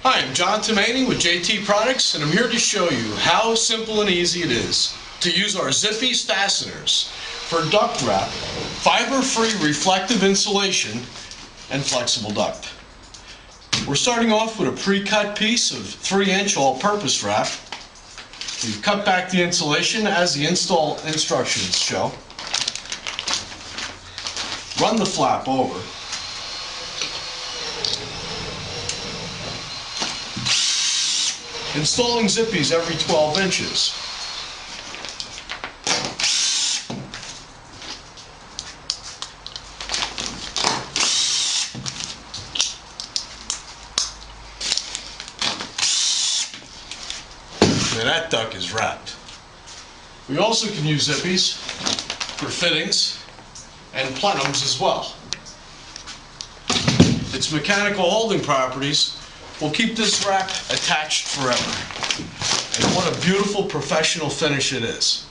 Hi, I'm John Tomani with JT Products, and I'm here to show you how simple and easy it is to use our Zippy's fasteners for duct wrap, fiber-free reflective insulation, and flexible duct. We're starting off with a pre-cut piece of 3-inch all-purpose wrap. We've cut back the insulation as the install instructions show. Run the flap over. Installing Zippy's every 12 inches. And that duct is wrapped. We also can use Zippy's for fittings and plenums as well. Its mechanical holding properties will keep this wrap attached forever. And what a beautiful professional finish it is.